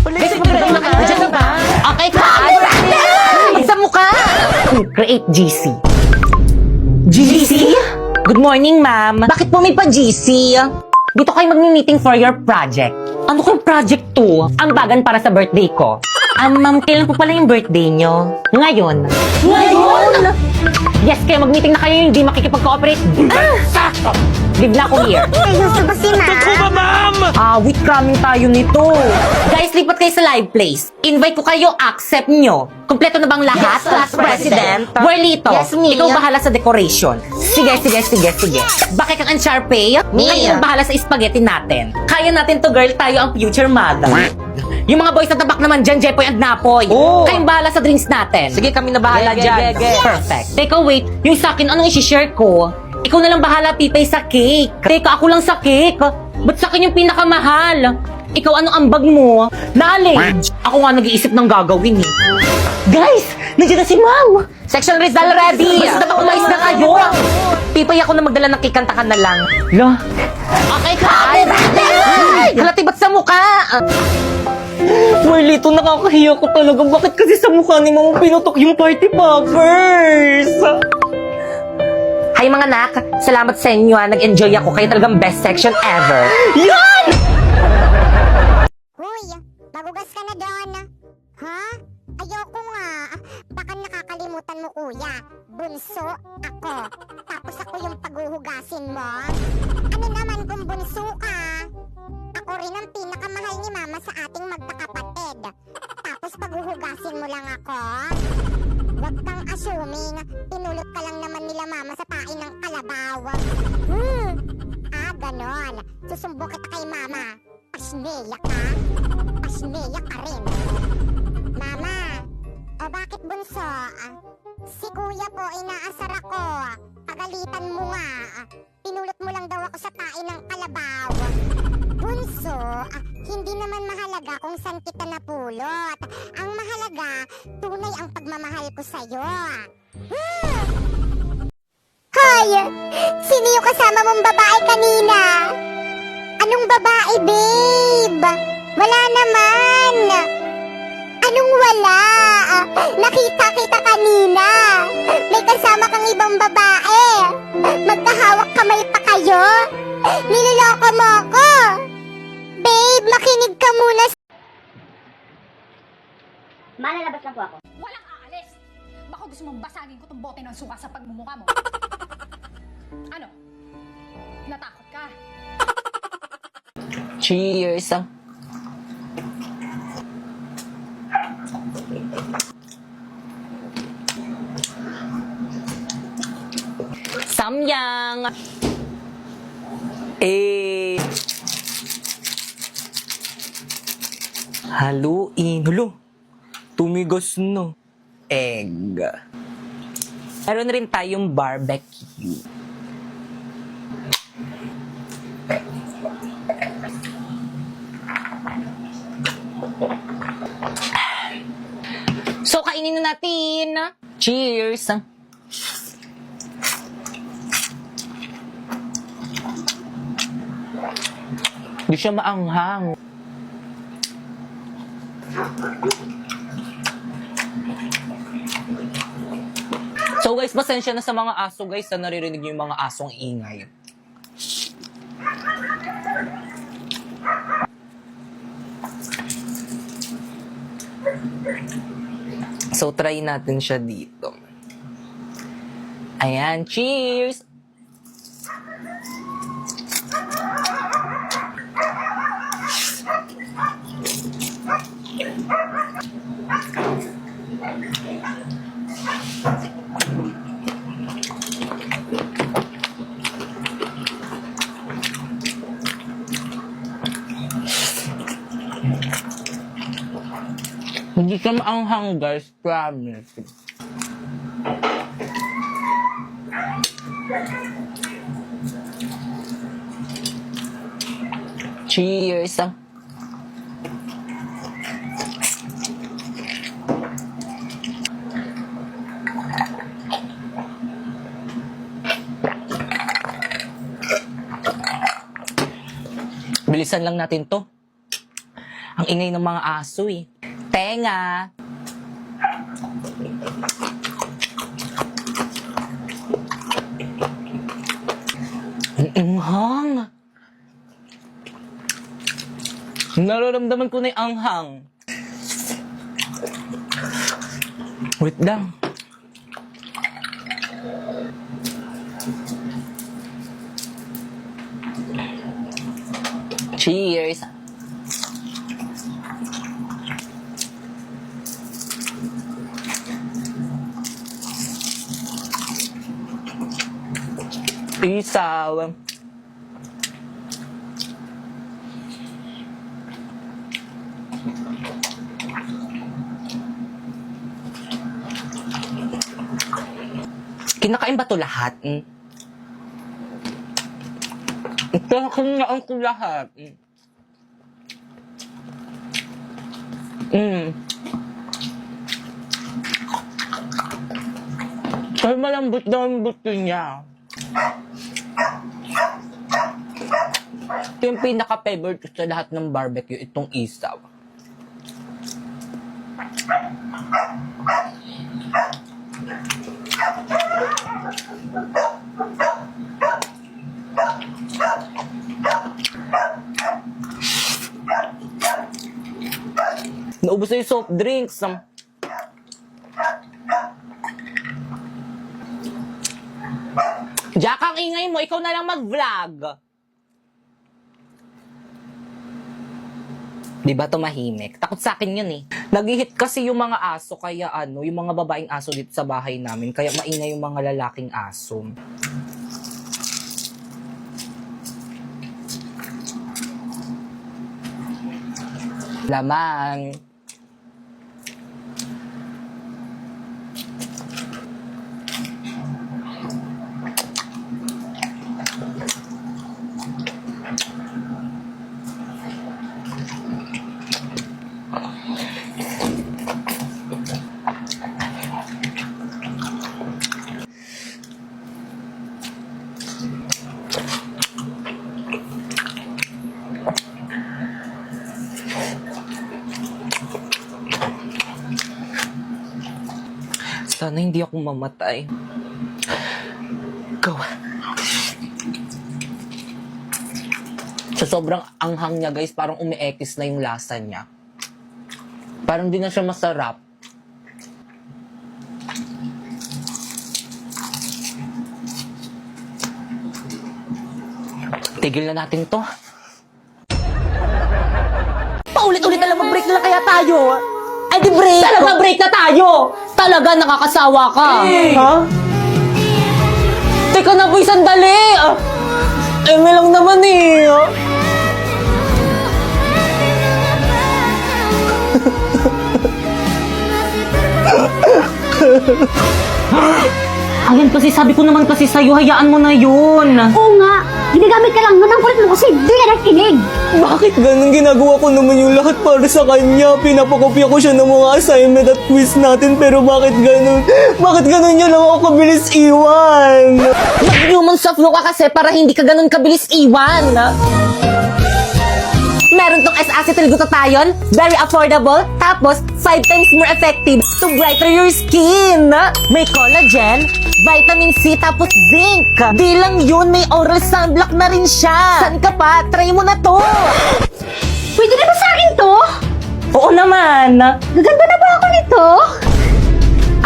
Basic grade na ka. Nandiyan na ba? Okay ka. Sa mukha. Create GC. GC? Good morning, ma'am. Bakit po may pa-GC? Dito kayo mag-meeting for your project. Ano kung project to? Ambagan para sa birthday ko. Ma'am, kailan po pala yung birthday nyo? Ngayon. Ngayon? Yes, kayo mag-meeting na kayo hindi makikipag-cooperate. Sakto! Live na ako here. Gusto ba si ma'am? Wait, coming tayo nito. Guys, lipat kayo sa live place. Invite ko kayo, accept nyo. Kompleto na bang lahat? Yes, Class President. Whirlito, Yes, me. ikaw bahala sa decoration. Sige. Bakit kang Sharpay? Me. Ngayon, bahala sa spaghetti natin. Kaya natin to, girl. Tayo ang future mother. Yung mga boys na tabak naman dyan, Jepoy at Napoy. Oo. Kayong bahala sa drinks natin. Sige, kami na bahala dyan. Perfect. Teka, wait. Yung sa akin, anong isi-share ko? Ikaw na lang bahala, Pipay, sa cake. Teka, ako lang sa cake. Ba't sa akin yung pinakamahal? Ikaw, anong ambag mo? Knowledge. Ako nga nag-iisip ng gagawin eh. Guys, nandiyan na si Ma'am. Section Rizal ready! Basta ba umayos na kayo? Pipay ako na magdala ng cake, kanta ka na lang. La. Okay ka. Halati ba't sa mukha? Marlito, nakakahiya ko talaga. Bakit kasi sa mukha ni Mama pinutok yung party poppers? Hi mga anak, salamat sa inyo ha. Nag-enjoy ako. Kayo talagang best section ever. Yan! Uy, magugas ka na doon. Ha? Ayoko nga. Baka nakakalimutan mo, kuya. Bunso, ako. Tapos ako yung paghuhugasin mo. Ano naman kung bunso ka? Ako rin ang pinakamahal ni mama sa ating magkakapatid. Tapos paghuhugasin mo lang ako? Huwag kang assuming. Pinulot ka lang naman nila mama sa pain ng kalabaw. Ganon. Susumbong kita kay mama. Pasneya ka? Pasneya ka rin. Mama, o bakit bunso? Si kuya po, inaasar ako. Pagalitan mo nga. Pinulot mo lang daw ako sa pain ng kalabaw. Bunso, hindi naman mahalaga kung saan kita napulot. Ang mahalaga, tunay ang pagmamahal ko sa'yo. Hoy! Sino yung kasama mong babae kanina? Anong babae, babe? Wala naman. Anong wala? Nakita kita kanina. May kasama kang ibang babae. Magkahawak kamay pa kayo. Niloloko mo ako. Babe, makinig ka muna. Malalabas lang po ako. Walang aalis! Baka gusto mong basagin ko tong bote ng suka sa pagmumukha mo. Ano? Natakot ka? Cheers! Samyang. Haluin. Hulo, tumigas na. Egg. Meron rin tayong barbecue. So, kainin na natin. Cheers! Di siya maanghang. So guys, pasensya na sa mga aso guys na naririnig niyo yung mga asong ingay. So, try natin siya dito. Ayan, cheers! Hindi siya maanghang guys, promise. Cheers! Bilisan lang natin to. Ang ingay ng mga aso eh. Tenga! Ang anghang! Nararamdaman ko na yung anghang. Wait lang. Cheers! Isaw. Kinakain ba to lahat? Kinakain ko lahat. Pero malambot na ang buto niya. Ito yung pinaka-favorite ko sa lahat ng barbecue, itong isaw. Naubos na yung soft drinks. Jack, ang ingay mo, ikaw na lang mag-vlog. Di ba tumahimik? Takot sa akin yun eh. Nag-hit kasi yung mga aso, kaya yung mga babaeng aso dito sa bahay namin, kaya maingay yung mga lalaking aso. Laman. Sana hindi ako mamatay. Go. Sa sobrang anghang niya, guys, parang umiekis na yung lasa niya. Parang di na siya masarap. Tigil na natin to. Paulit-ulit na lang, mag-break na lang kaya tayo. Ay, di break! Talaga break na tayo! Talaga, nakakasawa ka. Ha? Teka na boy, sandali! Eme lang naman eh. Ayan kasi, sabi ko naman kasi sa'yo, hayaan mo na yun. Oo nga, ginagamit ka lang nun ang kulit mo kasi di ka nakinig. Bakit ganun? Ginagawa ko naman yung lahat para sa kanya. Pinapakopya ko siya ng mga assignment at quiz natin. Pero bakit ganun? Bakit ganun niya lang ako kabilis iwan? Mag-human soft ka kasi para hindi ka ganun kabilis iwan. Meron tong S-acetyl-glutathione, very affordable, tapos 5 times more effective to brighten your skin. May collagen, vitamin C, tapos zinc. Di lang yun, may oral sunblock na rin siya. San ka pa? Try mo na to. Pwede na ba sa akin to? Oo naman. Gaganda na ba ako nito?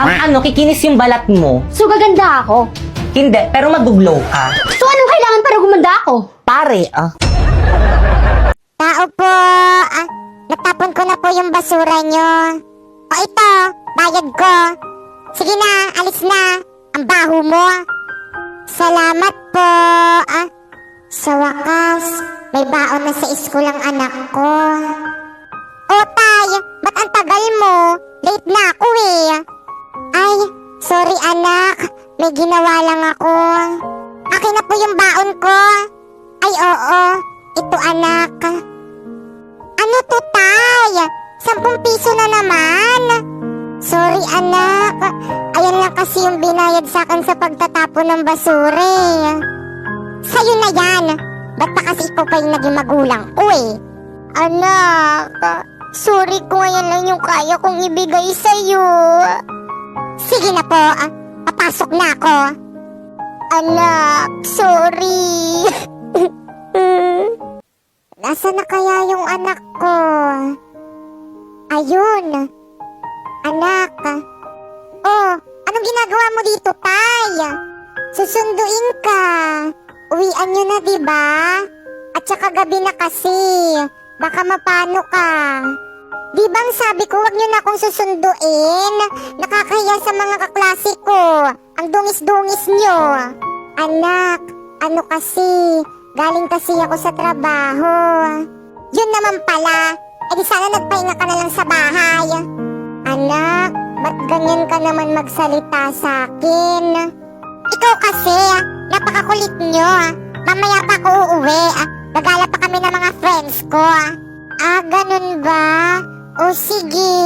Ang kikinis yung balat mo. So gaganda ako? Hindi, pero maguglow ka. So anong kailangan para gumanda ako? Pare, Tao po, natapon ko na po yung basura nyo. O ito, bayad ko. Sige na, alis na. Ang baho mo. Salamat po. Sa wakas, may baon na sa school ang anak ko. O tay, ba't ang tagal mo? Late na ako eh. Ay, sorry anak. May ginawa lang ako. Akin na po yung baon ko. Ay oo, ito anak. Ano to tay? 10 piso na naman. Sorry anak. Ayan lang kasi yung binayad sa akin sa pagtatapon ng basura eh. Sa'yo na yan. Ba't pa kasi ikaw pa yung naging magulang ko eh? O Anak, sorry kung yan lang yung kaya kong ibigay sa'yo. Sige na po, papasok na ako. Anak, sorry. Nasaan na kaya yung anak ko? Ayun. Anak. Oh, anong ginagawa mo dito, Tay? Susunduin ka. Uwian nyo na, diba? At saka gabi na kasi. Baka mapano ka. Di bang sabi ko wag nyo na akong susunduin? Nakakahiya sa mga kaklase ko. Ang dungis-dungis nyo. Anak, ano kasi? Galing kasi ako sa trabaho. Yun naman pala. E di sana nagpahinga ka na lang sa bahay. Anak, ba't ganyan ka naman magsalita sa akin? Ikaw kasi, napakakulit nyo. Mamaya pa ako uuwi. Gagala pa kami ng mga friends ko. Ganun ba? O sige.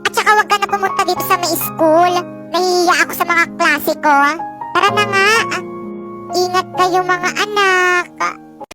At saka wag ka na pumunta dito sa may school. Nahihiya ako sa mga klase ko. Tara na nga. Ingat kayo mga